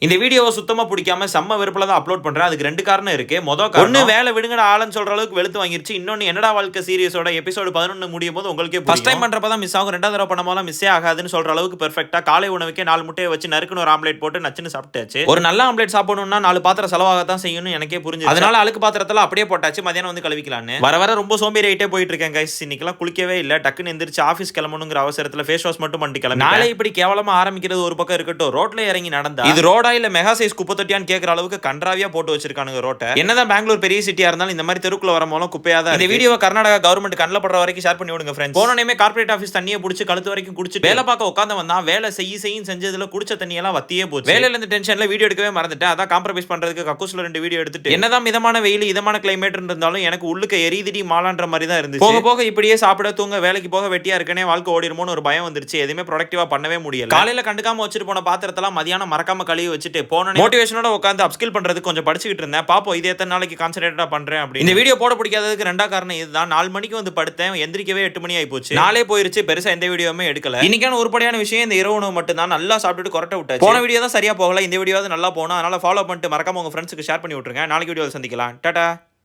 இந்த வீடியோவை சுத்தமா பிடிக்காம செம்ம வெறுப்புல தான் அப்லோட் பண்றேன். அதுக்கு 2 காரணம் இருக்கு. ஒண்ணு வேலை விடுங்கடா ஆளன்னு சொல்ற அளவுக்கு வெளுத்து வாங்கிருச்சு. இன்னொன்னு என்னடா வாழ்க்கை சீரிஸோட எபிசோட் 11 முடியும் போது உங்களுக்கே ஃபர்ஸ்ட் டைம் பண்றப்ப தான் மிஸ் ஆகும். 2வது தடவை பண்ணும்போது மிஸ்ஸே ஆகாதுன்னு சொல்ற அளவுக்கு பெர்ஃபெக்ட்டா காலை உணவுக்கே 4 முட்டையை வச்சு நறுக்குன்னு ஒரு ஆம்லெட் போட்டு நச்சுன்னு சாப்பிட்டாச்சு. ஒரு நல்ல ஆம்லெட் சாப்பிடணும்னா 4 பாத்திரம் செலவாகத்தான் செய்யணும்னு எனக்கே புரிஞ்சு. அதனால அழுக்கு பாத்திரத்துல அப்படியே போட்டாச்சு. மதியானம் வந்து கழுவிக்கலான்னு வர ரொம்ப சோம்பேறி ஆயிட்டே போயிட்டு இருக்கேன் கைஸ். இன்னைக்கெல்லாம் குளிக்கவே இல்ல. டக்குன்னு எந்திரிச்சு ஆபீஸ் கிளம்பணுங்கிற அவசரத்துல ஃபேஸ் வாஷ் மட்டும் பண்ணிட்டு கிளம்பி நாளை இப்படி கேவலமா ஆரம்பிக்கிறது ஒரு பக்கம் இருக்கட்டும். ரோட்ல இறங்கி நடந்தா இது ரோடா இல்ல மெகா சைஸ் குப்பை தொட்டியான்னு கேக்குற அளவுக்கு கன்றாவியா போட்டு வச்சிருக்கானுங்க ரோட்டை. என்னதான் பெங்களூர் பெரிய சிட்டியா இருந்தாலும் இந்த மாதிரி தெருக்குள்ள வரமோலாம் குப்பையா தான். இந்த வீடியோ கர்நாடகா கவர்மெண்ட் கண்ணில் படுற வரைக்கும் ஷேர் பண்ணி விடுங்க ஃப்ரெண்ட்ஸ். போனோனே கார்ப்பரேட் ஆஃபீஸ் தண்ணியை பிடிச்சி கழுத்து வரைக்கும் குடிச்சு வேலை பார்க்க உட்காந்து வந்தா வேலை செய்யும் செஞ்சதுல குடிச்ச தண்ணியெல்லாம் வத்தியே போச்சு. வேலையில இருந்து டென்ஷன்ல வீடியோ எடுக்கவே மறந்துட்டேன். அதான் காம்ப்ரமைஸ் பண்றதுக்கு கக்கூஸ்ல 2 வீடியோ எடுத்துட்டு என்னதான் மிதமான வெயில் இதமான கிளைமேட் இருந்தாலும் எனக்கு உள்ளுக்கு எரிதிடி மாலான்ற மாதிரி தான் இருந்துச்சு. போக போக இப்படியே சாப்பிட தூங்க வேலைக்கு போக வெட்டியா இருக்கனே வாழ்க்கை ஓடிடுமோன்னு ஒரு பயம் வந்துருச்சு. எதுவுமே ப்ரொடக்டிவா பண்ணவே முடியல. காலையில கண்டுக்காம வச்சுட்டு போன பாத்திரத்தெல்லாம் மதியானம் மறக்காம கழுவி வச்சுட்டு போன மோட்டிவேஷனோட உட்காந்து அப்ஸ்கில் பண்றதுக்கு கொஞ்சம் படிச்சுட்டு இருந்தேன். பாப்போம் இது எத்தனை நாளைக்கு கான்சென்ட்ரேட்டா பண்றேன் அப்படி. இந்த வீடியோ போட பிடிக்காததுக்கு 2வது காரணம் இதுதான். 4 மணிக்கு வந்து படுத்தேன். எந்திரிக்கவே 8 மணி ஆகி போச்சு. நாளே போயிருச்சு. பெருசா எந்த வீடியோவுமே எடுக்கல. இன்னைக்கான உருப்படியான விஷயம் இந்த இரவு உணவு மட்டும் தான். நல்லா சாப்பிட்டுட்டு கொரட்டை விட்டாச்சு. போன வீடியோ தான் சரியா போகல. இந்த வீடியோ நல்லா போகணும். அதனால ஃபாலோ பண்ணிட்டு மறக்காம உங்க ஃப்ரெண்ட்ஸ்க்கு ஷேர் பண்ணி விட்டுருங்க. நாளைக்கு வீடியோவில் சந்திக்கலாம். டாடா.